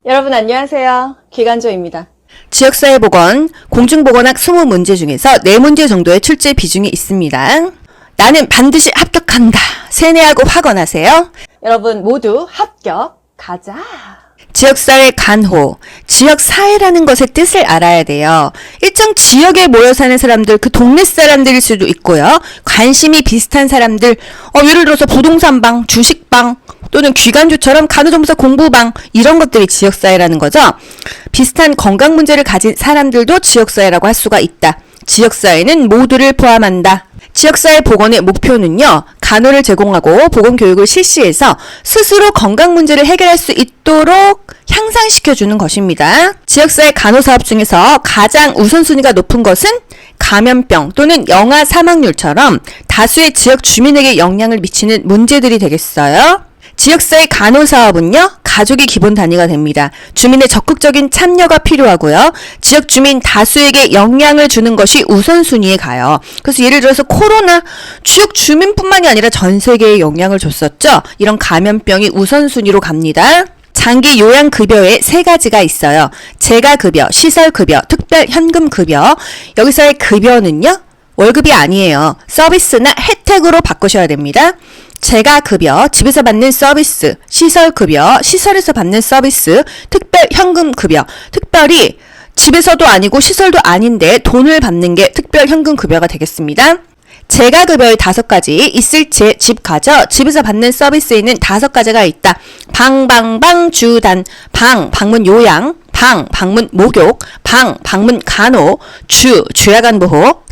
여러분 안녕하세요. 기간조입니다. 지역사회보건, 공중보건학 20문제 중에서 4문제 정도의 출제 비중이 있습니다. 나는 반드시 합격한다. 세뇌하고 확언하세요. 여러분 모두 합격 가자. 지역사회 간호, 지역사회라는 것의 뜻을 알아야 돼요. 일정 지역에 모여 사는 사람들, 그 동네 사람들일 수도 있고요. 관심이 비슷한 사람들, 예를 들어서 부동산방, 주식방, 또는 귀간조처럼 간호조무사 공부방, 이런 것들이 지역사회라는 거죠. 비슷한 건강 문제를 가진 사람들도 지역사회라고 할 수가 있다. 지역사회는 모두를 포함한다. 지역사회 보건의 목표는요, 간호를 제공하고 보건교육을 실시해서 스스로 건강 문제를 해결할 수 있도록 향상시켜주는 것입니다. 지역사회 간호사업 중에서 가장 우선순위가 높은 것은 감염병 또는 영아 사망률처럼 다수의 지역 주민에게 영향을 미치는 문제들이 되겠어요. 지역사회 간호사업은요, 가족이 기본 단위가 됩니다. 주민의 적극적인 참여가 필요하고요. 지역 주민 다수에게 영향을 주는 것이 우선순위에 가요. 그래서 예를 들어서 코로나, 지역 주민뿐만이 아니라 전 세계에 영향을 줬었죠. 이런 감염병이 우선순위로 갑니다. 장기 요양급여에 3가지가 있어요. 재가급여, 시설급여, 특별현금급여. 여기서의 급여는요, 월급이 아니에요. 서비스나 혜택으로 바꾸셔야 됩니다. 재가급여, 집에서 받는 서비스, 시설급여, 시설에서 받는 서비스, 특별현금급여. 특별히 집에서도 아니고 시설도 아닌데 돈을 받는 게 특별현금급여가 되겠습니다. 재가급여의 5가지, 있을채, 집가저, 집에서 받는 서비스에는 5가지가 있다. 방, 주단, 방문 요양, 방문 목욕, 방문 간호, 주야간 보호,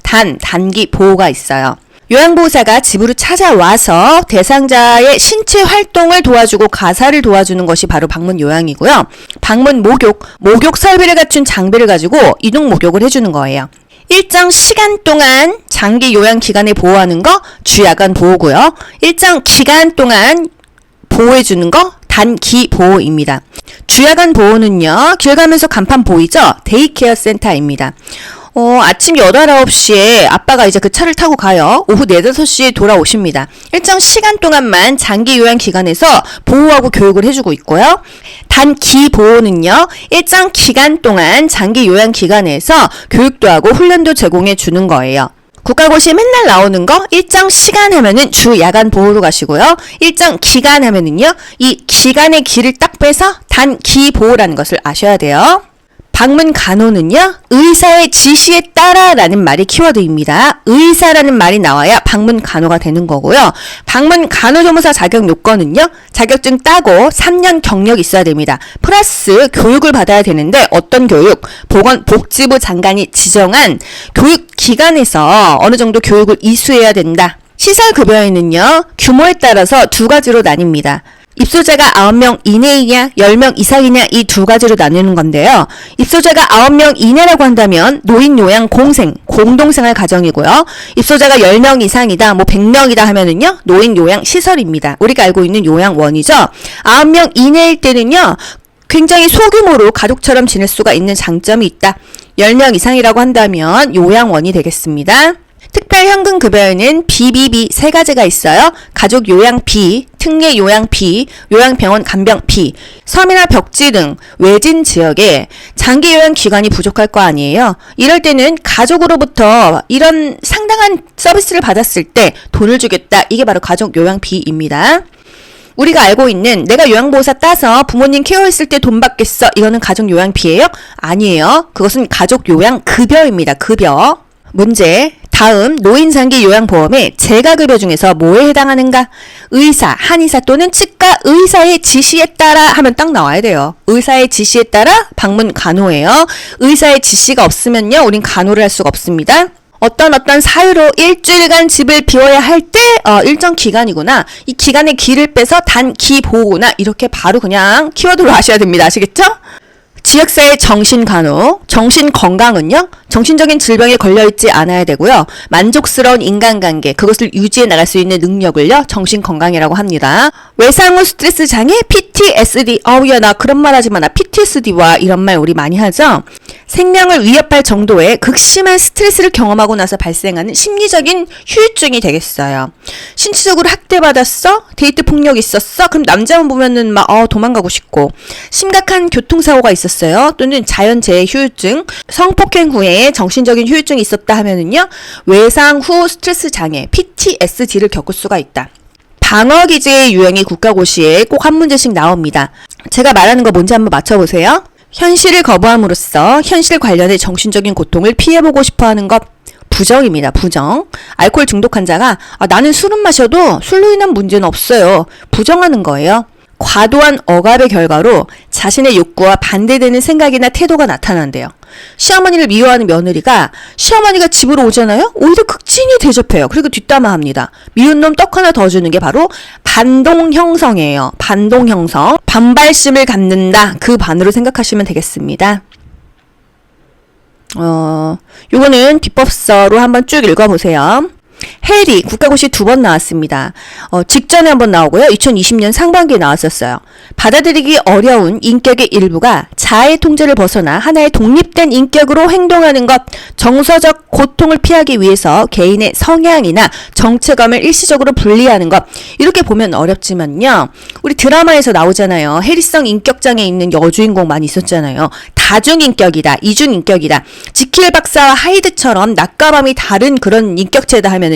단기 보호가 있어요. 요양보호사가 집으로 찾아와서 대상자의 신체 활동을 도와주고 가사를 도와주는 것이 바로 방문 요양이고요. 방문 목욕 설비를 갖춘 장비를 가지고 이동 목욕을 해주는 거예요. 일정 시간 동안 장기 요양 기간에 보호하는 거 주야간 보호고요. 일정 기간 동안 보호해주는 거 단기 보호입니다. 주야간 보호는요, 길 가면서 간판 보이죠? 데이케어 센터입니다. 아침 8, 9시에 아빠가 이제 그 차를 타고 가요. 오후 4, 5시에 돌아오십니다. 일정 시간 동안만 장기 요양 기관에서 보호하고 교육을 해주고 있고요. 단기 보호는요, 일정 기간 동안 장기 요양 기관에서 교육도 하고 훈련도 제공해 주는 거예요. 국가고시에 맨날 나오는 거, 일정 시간 하면은 주 야간 보호로 가시고요. 일정 기간 하면은요, 이 기간의 기를 딱 빼서 단기 보호라는 것을 아셔야 돼요. 방문 간호는요, 의사의 지시에 따라라는 말이 키워드입니다. 의사라는 말이 나와야 방문 간호가 되는 거고요. 방문 간호조무사 자격 요건은요, 자격증 따고 3년 경력이 있어야 됩니다. 플러스 교육을 받아야 되는데 어떤 교육? 보건복지부 장관이 지정한 교육기관에서 어느 정도 교육을 이수해야 된다. 시설급여에는요, 규모에 따라서 2가지로 나뉩니다. 입소자가 9명 이내이냐 10명 이상이냐 이 2가지로 나누는 건데요. 입소자가 9명 이내라고 한다면 노인 요양 공동생활 가정이고요. 입소자가 10명 이상이다 100명이다 하면은요, 노인 요양 시설입니다. 우리가 알고 있는 요양원이죠. 9명 이내일 때는요, 굉장히 소규모로 가족처럼 지낼 수가 있는 장점이 있다. 10명 이상이라고 한다면 요양원이 되겠습니다. 특별현금급여에는 BBB 3가지가 있어요. 가족 요양비, 특례 요양비, 요양병원 간병비, 섬이나 벽지 등 외진 지역에 장기 요양기관이 부족할 거 아니에요. 이럴 때는 가족으로부터 이런 상당한 서비스를 받았을 때 돈을 주겠다. 이게 바로 가족 요양비입니다. 우리가 알고 있는 내가 요양보호사 따서 부모님 케어했을 때 돈 받겠어. 이거는 가족 요양비예요? 아니에요. 그것은 가족 요양급여입니다. 급여. 문제. 다음 노인장기 요양보험의 재가급여 중에서 뭐에 해당하는가? 의사, 한의사 또는 치과 의사의 지시에 따라 하면 딱 나와야 돼요. 의사의 지시에 따라 방문 간호예요. 의사의 지시가 없으면요, 우린 간호를 할 수가 없습니다. 어떤 사유로 일주일간 집을 비워야 할 때 일정 기간이구나. 이 기간의 기를 빼서 단기 보호구나. 이렇게 바로 그냥 키워드로 아셔야 됩니다. 아시겠죠? 지역사회 정신간호, 정신건강은요, 정신적인 질병에 걸려있지 않아야 되고요. 만족스러운 인간관계, 그것을 유지해 나갈 수 있는 능력을요, 정신건강이라고 합니다. 외상 후 스트레스 장애 PTSD. 야, 나 그런 말 하지 마. 나 PTSD와 이런 말 우리 많이 하죠. 생명을 위협할 정도의 극심한 스트레스를 경험하고 나서 발생하는 심리적인 후유증이 되겠어요. 신체적으로 학대받았어? 데이트 폭력 있었어? 그럼 남자만 보면은 막 도망가고 싶고, 심각한 교통사고가 있었어요. 또는 자연재해 후유증, 성폭행 후에 정신적인 후유증이 있었다 하면은요, 외상 후 스트레스 장애 PTSD를 겪을 수가 있다. 방어기제의 유형이 국가고시에 꼭 한 문제씩 나옵니다. 제가 말하는 거 뭔지 한번 맞춰보세요. 현실을 거부함으로써 현실 관련의 정신적인 고통을 피해보고 싶어하는 것, 부정입니다. 부정. 알코올 중독 환자가 나는 술은 마셔도 술로 인한 문제는 없어요. 부정하는 거예요. 과도한 억압의 결과로 자신의 욕구와 반대되는 생각이나 태도가 나타난대요. 시어머니를 미워하는 며느리가 시어머니가 집으로 오잖아요? 오히려 극진히 대접해요. 그리고 뒷담화합니다. 미운 놈 떡 하나 더 주는 게 바로 반동형성이에요. 반동형성. 반발심을 갖는다. 그 반으로 생각하시면 되겠습니다. 요거는 비법서로 한번 쭉 읽어보세요. 해리 국가고시 2번 나왔습니다. 직전에 한번 나오고요. 2020년 상반기에 나왔었어요. 받아들이기 어려운 인격의 일부가 자아의 통제를 벗어나 하나의 독립된 인격으로 행동하는 것, 정서적 고통을 피하기 위해서 개인의 성향이나 정체감을 일시적으로 분리하는 것. 이렇게 보면 어렵지만요. 우리 드라마에서 나오잖아요. 해리성 인격장애 있는 여주인공 많이 있었잖아요. 다중인격이다, 이중인격이다. 지킬 박사와 하이드처럼 낮과 밤이 다른 그런 인격체다 하면은요,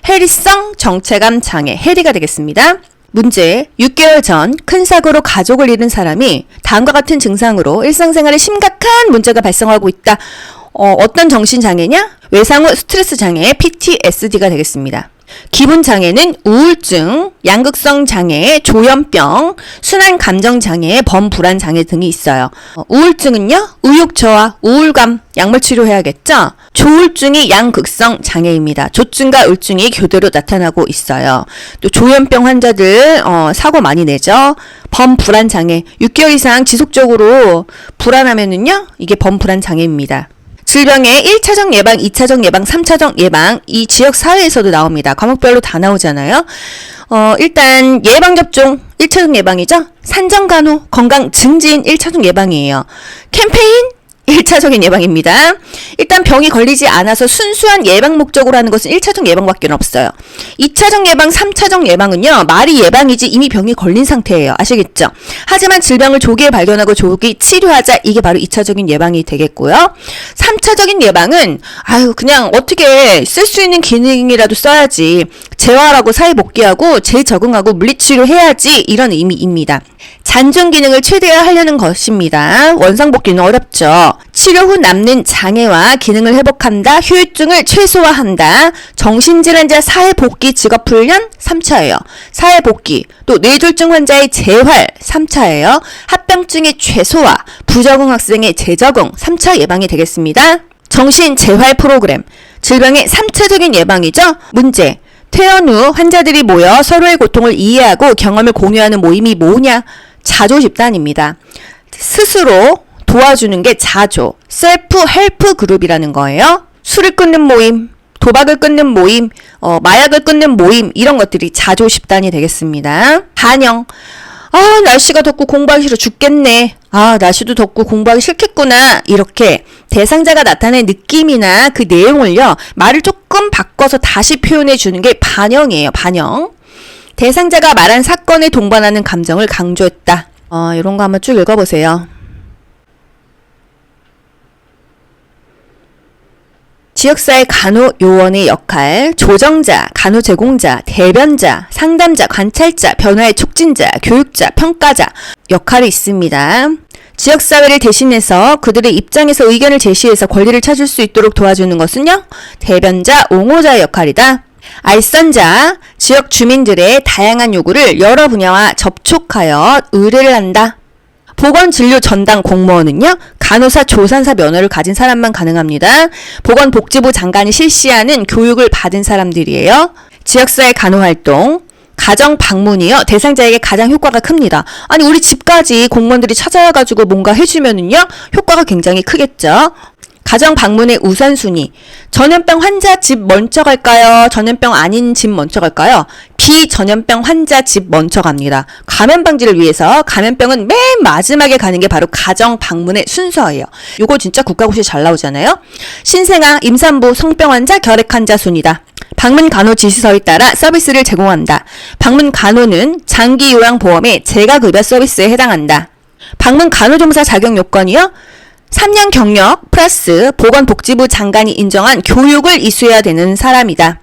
해리성 정체감 장애, 해리가 되겠습니다. 문제, 6개월 전 큰 사고로 가족을 잃은 사람이 다음과 같은 증상으로 일상생활에 심각한 문제가 발생하고 있다. 어떤 정신장애냐? 외상 후 스트레스 장애, PTSD가 되겠습니다. 기분 장애는 우울증, 양극성 장애, 조현병, 순환 감정 장애, 범불안 장애 등이 있어요. 우울증은요, 의욕 저하, 우울감, 약물 치료해야겠죠? 조울증이 양극성 장애입니다. 조증과 울증이 교대로 나타나고 있어요. 또 조현병 환자들 사고 많이 내죠. 범불안 장애, 6개월 이상 지속적으로 불안하면은요, 이게 범불안 장애입니다. 질병의 1차적 예방, 2차적 예방, 3차적 예방, 이 지역 사회에서도 나옵니다. 과목별로 다 나오잖아요. 일단 예방접종 1차적 예방이죠. 산정간호, 건강 증진 1차적 예방이에요. 캠페인 1차적인 예방입니다. 일단 병이 걸리지 않아서 순수한 예방 목적으로 하는 것은 1차적 예방밖에 없어요. 2차적 예방, 3차적 예방은요, 말이 예방이지 이미 병이 걸린 상태예요. 아시겠죠? 하지만 질병을 조기에 발견하고 조기 치료하자, 이게 바로 2차적인 예방이 되겠고요. 3차적인 예방은 그냥 어떻게 쓸 수 있는 기능이라도 써야지, 재활하고 사회복귀하고 재적응하고 물리치료해야지, 이런 의미입니다. 잔존 기능을 최대화하려는 것입니다. 원상복귀는 어렵죠. 치료 후 남는 장애와 기능을 회복한다. 후유증을 최소화한다. 정신질환자 사회복귀 직업훈련 3차예요. 사회복귀, 또 뇌졸중 환자의 재활 3차예요. 합병증의 최소화, 부적응 학생의 재적응 3차 예방이 되겠습니다. 정신재활 프로그램, 질병의 3차적인 예방이죠. 문제, 퇴원 후 환자들이 모여 서로의 고통을 이해하고 경험을 공유하는 모임이 뭐냐? 자조 집단입니다. 스스로 도와주는 게 자조, 셀프 헬프 그룹이라는 거예요. 술을 끊는 모임, 도박을 끊는 모임, 마약을 끊는 모임, 이런 것들이 자조 집단이 되겠습니다. 반영, 날씨가 덥고 공부하기 싫어 죽겠네. 날씨도 덥고 공부하기 싫겠구나. 이렇게 대상자가 나타낸 느낌이나 그 내용을요, 말을 조금 바꿔서 다시 표현해 주는 게 반영이에요. 반영. 대상자가 말한 사건에 동반하는 감정을 강조했다. 이런 거 한번 쭉 읽어보세요. 지역사회 간호요원의 역할, 조정자, 간호제공자, 대변자, 상담자, 관찰자, 변화의 촉진자, 교육자, 평가자 역할이 있습니다. 지역사회를 대신해서 그들의 입장에서 의견을 제시해서 권리를 찾을 수 있도록 도와주는 것은요, 대변자, 옹호자의 역할이다. 알선자, 지역 주민들의 다양한 요구를 여러 분야와 접촉하여 의뢰를 한다. 보건진료 전담 공무원은요, 간호사 조산사 면허를 가진 사람만 가능합니다. 보건복지부 장관이 실시하는 교육을 받은 사람들이에요. 지역사회 간호활동, 가정 방문이요, 대상자에게 가장 효과가 큽니다. 아니, 우리 집까지 공무원들이 찾아와가지고 뭔가 해주면은요, 효과가 굉장히 크겠죠. 가정 방문의 우선순위, 전염병 환자 집 먼저 갈까요? 전염병 아닌 집 먼저 갈까요? 비전염병 환자 집 먼저 갑니다. 감염 방지를 위해서 감염병은 맨 마지막에 가는 게 바로 가정 방문의 순서예요. 요거 진짜 국가고시 잘 나오잖아요. 신생아, 임산부, 성병 환자, 결핵 환자 순이다. 방문 간호 지시서에 따라 서비스를 제공한다. 방문 간호는 장기 요양 보험의 재가급여 서비스에 해당한다. 방문 간호조무사 자격 요건이요. 3년 경력 플러스 보건복지부 장관이 인정한 교육을 이수해야 되는 사람이다.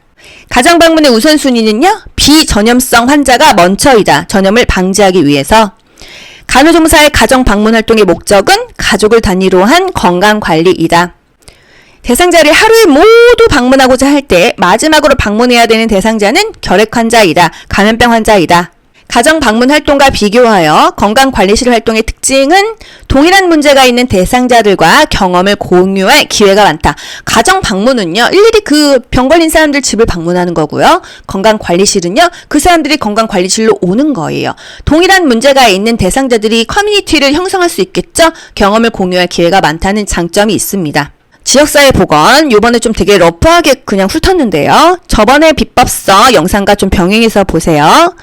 가정방문의 우선순위는요. 비전염성 환자가 먼저이다. 전염을 방지하기 위해서. 간호조무사의 가정방문 활동의 목적은 가족을 단위로 한 건강관리이다. 대상자를 하루에 모두 방문하고자 할 때 마지막으로 방문해야 되는 대상자는 결핵 환자이다. 감염병 환자이다. 가정 방문 활동과 비교하여 건강관리실 활동의 특징은 동일한 문제가 있는 대상자들과 경험을 공유할 기회가 많다. 가정 방문은요, 일일이 그 병 걸린 사람들 집을 방문하는 거고요. 건강관리실은요, 그 사람들이 건강관리실로 오는 거예요. 동일한 문제가 있는 대상자들이 커뮤니티를 형성할 수 있겠죠? 경험을 공유할 기회가 많다는 장점이 있습니다. 지역사회 보건, 요번에 좀 되게 러프하게 그냥 훑었는데요. 저번에 비법서 영상과 좀 병행해서 보세요.